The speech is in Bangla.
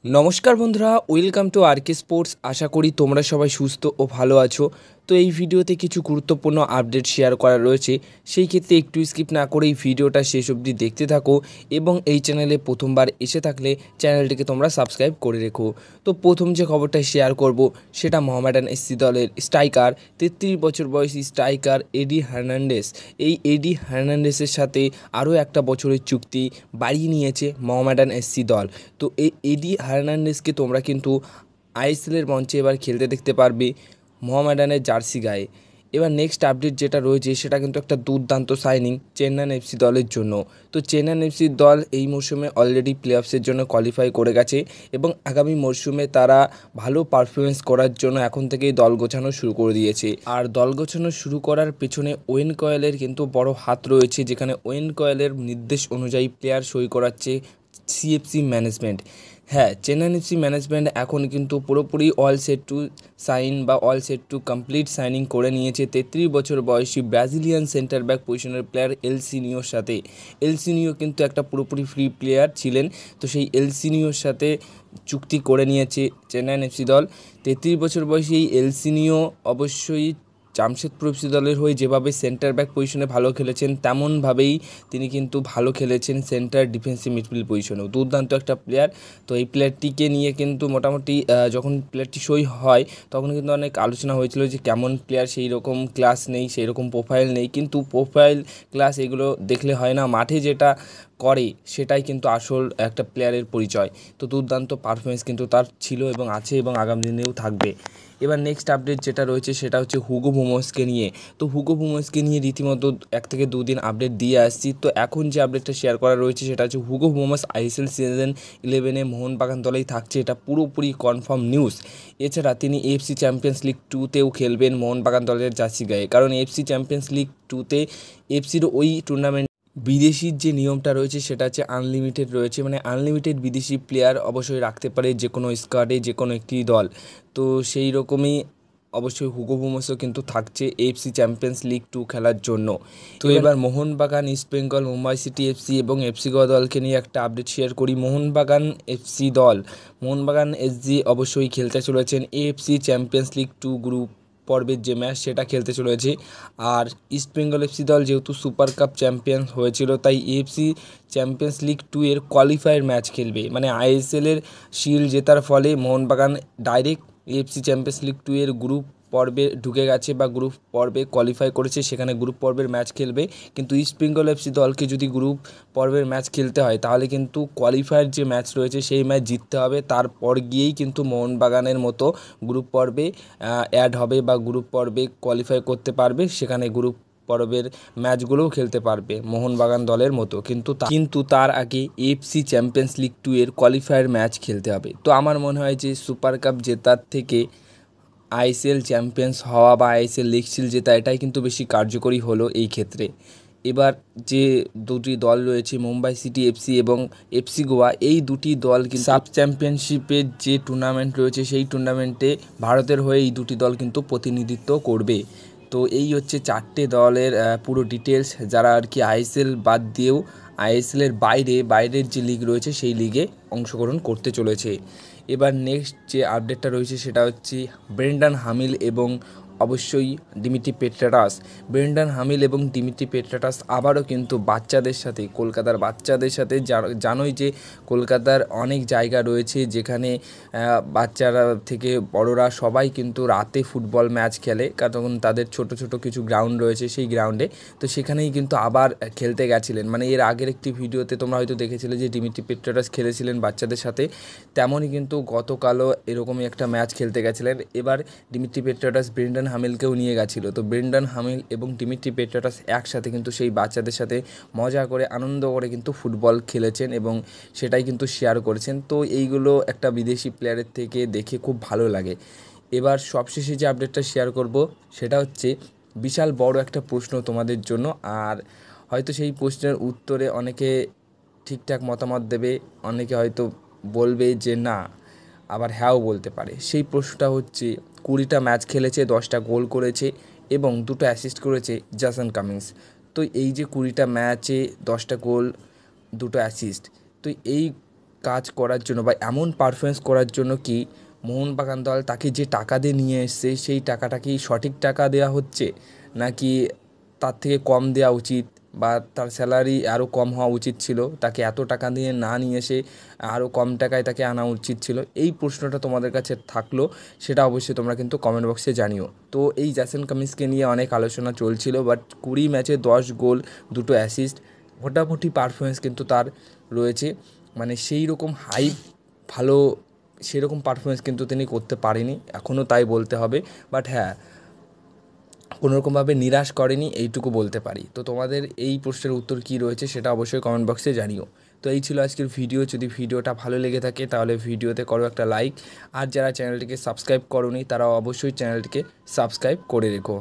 নমস্কার বন্ধুরা, welcome to R K sports. আশা করি তোমরা সবাই সুস্থ ও ভালো আছো। তো এই ভিডিওতে কিছু গুরুত্বপূর্ণ আপডেট শেয়ার করা রয়েছে, সেই ক্ষেত্রে একটু স্কিপ না করে এই ভিডিওটা শেষ অবধি দেখতে থাকো এবং এই চ্যানেলে প্রথমবার এসে থাকলে চ্যানেলটিকে তোমরা সাবস্ক্রাইব করে রেখো। তো প্রথম যে খবরটা শেয়ার করব সেটা মোহামেডান এসসি দলের স্ট্রাইকার 33 বছর বয়সী স্ট্রাইকার এডি হার্নান্ডেস। এই এডি হার্নান্ডেসের সাথে আরও একটা বছরের চুক্তি বাড়িয়ে নিয়েছে মোহামেডান এসসি দল। তো এই এডি হার্নান্ডেসকে তোমরা কিন্তু আইএসএলের মঞ্চে এবার খেলতে দেখতে পারবে মোহামেডানের জার্সি গায়ে। এবার নেক্সট আপডেট যেটা রয়েছে সেটা কিন্তু একটা দুর্দান্ত সাইনিং চেন্নাইন এফসি দলের জন্য। তো চেন্নাইন এফসি দল এই মরশুমে অলরেডি প্লে অফসের জন্য কোয়ালিফাই করে গেছে এবং আগামী মরশুমে তারা ভালো পারফরমেন্স করার জন্য এখন থেকেই দল গোছানো শুরু করে দিয়েছে। আর দল গোছানো শুরু করার পেছনে ওয়েন কয়েলের কিন্তু বড় হাত রয়েছে, যেখানে ওয়েন কয়েলের নির্দেশ অনুযায়ী প্লেয়ার সই করাচ্ছে সিএফসি ম্যানেজমেন্ট। হ্যাঁ, চেন্নাইন এফসি ম্যানেজমেন্ট এখন কিন্তু পুরোপুরি অল সেট টু সাইন বা all set to complete signing করে নিয়েছে 33 বছর বয়সী ব্রাজিলিয়ান সেন্টার ব্যাক পজিশনের প্লেয়ার এলসিনিওর সাথে। এলসিনিও কিন্তু একটা পুরোপুরি ফ্রি প্লেয়ার ছিলেন, তো সেই এলসিনিওর সাথে চুক্তি করে নিয়েছে চেন্নাইন এফসি দল। 33 বছর বয়সী এই এলসিনিও অবশ্যই জামশেদপুর এফসি দলের হয়ে যেভাবে সেন্টার ব্যাক পজিশনে ভালো খেলেছেন, তেমনভাবেই তিনি কিন্তু ভালো খেলেছেন সেন্টার ডিফেন্সিভ মিডফিল্ড পজিশনেও। দুর্দান্ত একটা প্লেয়ার। তো এই প্লেয়ারটিকে নিয়ে কিন্তু মোটামুটি যখন প্লেয়ারটি সই হয় তখন কিন্তু অনেক আলোচনা হয়েছিল যে কেমন প্লেয়ার, সেই রকম ক্লাস নেই, সেই রকম প্রোফাইল নেই। কিন্তু প্রোফাইল ক্লাস এগুলো দেখলে হয় না, মাঠে যেটা করে সেটাই কিন্তু আসল একটা প্লেয়ারের পরিচয়। তো দুর্দান্ত পারফরমেন্স কিন্তু তার ছিল এবং আছে এবং আগামী দিনেও থাকবে। এবার নেক্সট আপডেট যেটা রয়েছে সেটা হচ্ছে হুগো বুমোসকে নিয়ে। তো হুগো বুমোসকে নিয়ে রীতিমতো 1 থেকে 2 দিন আপডেট দিয়ে আসছি। তো এখন যে আপডেটটা শেয়ার করা রয়েছে সেটা হচ্ছে হুগো বুমোস আইএসএল সিজন 11-এ মোহনবাগান দলেই থাকছে, এটা পুরোপুরি কনফার্ম নিউজ। এছাড়া তিনি এএফসি চ্যাম্পিয়ন্স লিগ 2তেও খেলবেন মোহনবাগান দলের জার্সি গায়ে, কারণ এএফসি চ্যাম্পিয়ন্স লিগ 2তে এফসির ওই টুর্নামেন্ট বিদেশির যে নিয়মটা রয়েছে সেটা হচ্ছে আনলিমিটেড রয়েছে, মানে আনলিমিটেড বিদেশি প্লেয়ার অবশ্যই রাখতে পারে যে কোনো স্কোয়াডে যে কোনো একটি দল। তো সেই রকমই অবশ্যই হুগো বুমোসও কিন্তু থাকছে এএফসি চ্যাম্পিয়ন্স লিগ 2 খেলার জন্য। তো এবার Mohun Bagan, east Bengal, Mumbai city FC এবং এফসি গোয়া দলকে নিয়ে একটা আপডেট শেয়ার করি। মোহনবাগান এফসি দল, মোহনবাগান এসজি অবশ্যই খেলতে চলেছেন এএফসি চ্যাম্পিয়ন্স লিগ 2 গ্রুপ পর্বের যে ম্যাচ সেটা খেলতে চলেছে। আর ইস্ট বেঙ্গল এফসি দল যেহেতু সুপার কাপ চ্যাম্পিয়ন হয়েছিল, তাই এএফসি চ্যাম্পিয়ন্স লিগ 2 এর কোয়ালিফায়ার ম্যাচ খেলবে, মানে আইএসএলের শিল্ড জেতার ফলে Mohun Bagan direct AFC champions league 2 এর গ্রুপ পর্বে ঢুকে গেছে বা গ্রুপ পর্বে কোয়ালিফাই করেছে, সেখানে গ্রুপ পর্বের ম্যাচ খেলবে। কিন্তু ইস্ট বেঙ্গল এফসি দলকে যদি গ্রুপ পর্বের ম্যাচ খেলতে হয় তাহলে কিন্তু কোয়ালিফায়ার যে ম্যাচ রয়েছে সেই ম্যাচ জিততে হবে, তারপর গিয়েই কিন্তু মোহনবাগানের মতো গ্রুপ পর্বে অ্যাড হবে বা গ্রুপ পর্বে কোয়ালিফাই করতে পারবে, সেখানে গ্রুপ পর্বের ম্যাচগুলোও খেলতে পারবে মোহনবাগান দলের মতো। কিন্তু তার আগে এএফসি চ্যাম্পিয়ন্স লিগ 2 এর কোয়ালিফায়ার ম্যাচ খেলতে হবে। তো আমার মনে হয় যে সুপার কাপ জেতার থেকে আইএসএল চ্যাম্পিয়ন্স হওয়া বা আইএসএল লিগ শিল্ড জেতা, এটাই কিন্তু বেশি কার্যকরী হলো এই ক্ষেত্রে। এবার যে দুটি দল রয়েছে মুম্বাই সিটি এফসি এবং এফসি গোয়া, এই দুটি দল কিন্তু সাব চ্যাম্পিয়নশিপের যে টুর্নামেন্ট রয়েছে সেই টুর্নামেন্টে ভারতের হয়ে এই দুটি দল কিন্তু প্রতিনিধিত্ব করবে। তো এই হচ্ছে 4টে দলের পুরো ডিটেলস, যারা আর কি আইএসএল বাদ দিয়েও আইএসএলের বাইরের যে লিগ রয়েছে সেই লিগে অংশগ্রহণ করতে চলেছে। এবার নেক্সট যে আপডেটটা রয়েছে সেটা হচ্ছে ব্রেন্ডান হামিল এবং অবশ্যই ডিমিট্রি পেট্রাটাস। ব্রেন্ডান হামিল এবং ডিমিট্রি পেট্রাটাস আবারও কিন্তু বাচ্চাদের সাথে, কলকাতার বাচ্চাদের সাথে, জানোই যে কলকাতার অনেক জায়গা রয়েছে যেখানে বাচ্চারা থেকে বড়রা সবাই কিন্তু রাতে ফুটবল ম্যাচ খেলে, কারণ তাদের ছোট ছোট কিছু গ্রাউন্ড রয়েছে সেই গ্রাউন্ডে। তো সেখানেই কিন্তু আবার খেলতে গেছিলেন, মানে এর আগের একটি ভিডিওতে তোমরা হয়তো দেখেছিলে যে ডিমিট্রি পেট্রাটাস খেলেছিলেন বাচ্চাদের সাথে, তেমনই কিন্তু গতকালও এরকমই একটা ম্যাচ খেলতে গেছিলেন। এবার ডিমিট্রি পেট্রাটাস ব্রেন্ডান হামিলকেও নিয়ে গেছিলো। তো ব্রেন্ডান হামিল এবং ডিমিট্রি পেট্রাটাস একসাথে কিন্তু সেই বাচ্চাদের সাথে মজা করে আনন্দ করে কিন্তু ফুটবল খেলেছেন এবং সেটাই কিন্তু শেয়ার করেছেন। তো এইগুলো একটা বিদেশি প্লেয়ারের থেকে দেখে খুব ভালো লাগে। এবার সবশেষে যে আপডেটটা শেয়ার করব সেটা হচ্ছে বিশাল বড় একটা প্রশ্ন তোমাদের জন্য, আর হয়তো সেই প্রশ্নের উত্তরে অনেকে ঠিকঠাক মতামত দেবে, অনেকে হয়তো বলবে যে না, আবার হ্যাঁও বলতে পারে। সেই প্রশ্নটা হচ্ছে 20টা ম্যাচ খেলেছে, 10টা গোল করেছে এবং 2টো অ্যাসিস্ট করেছে জেসন কামিন্স। তো এই যে 20টা ম্যাচে 10টা গোল, 2টো অ্যাসিস্ট, তো এই কাজ করার জন্য বা এমন পারফরমেন্স করার জন্য কি মোহনবাগান দল তাকে যে টাকা দিয়ে নিয়ে এসছে সেই টাকাটা কি সঠিক টাকা দেওয়া হচ্ছে, নাকি তার থেকে কম দেওয়া উচিত, বা তার স্যালারি আরও কম হওয়া উচিত ছিল, তাকে এত টাকা দিয়ে না নিয়ে এসে আরও কম টাকায় তাকে আনা উচিত ছিল? এই প্রশ্নটা তোমাদের কাছে থাকলো, সেটা অবশ্যই তোমরা কিন্তু কমেন্ট বক্সে জানিও। তো এই জ্যাসন কামিন্সকে নিয়ে অনেক আলোচনা চলছিল, বাট 20 ম্যাচে 10 গোল 2 অ্যাসিস্ট, মোটামুটি পারফরমেন্স কিন্তু তার রয়েছে। মানে সেই রকম ভালো সেরকম পারফরমেন্স কিন্তু তিনি করতে পারেনি এখনও, তাই বলতে হবে। বাট হ্যাঁ, কোনোরকমভাবে নিরাশ করেনি এইটুকু বলতে পারি। তো তোমাদের এই প্রশ্নের উত্তর কী রয়েছে সেটা অবশ্যই কমেন্ট বক্সে জানিও। তো এই ছিল আজকের ভিডিও। যদি ভিডিওটা ভালো লেগে থাকে তাহলে ভিডিওতে করো একটা লাইক, আর যারা চ্যানেলটিকে সাবস্ক্রাইব করোনি তারা অবশ্যই চ্যানেলটিকে সাবস্ক্রাইব করে রেখো।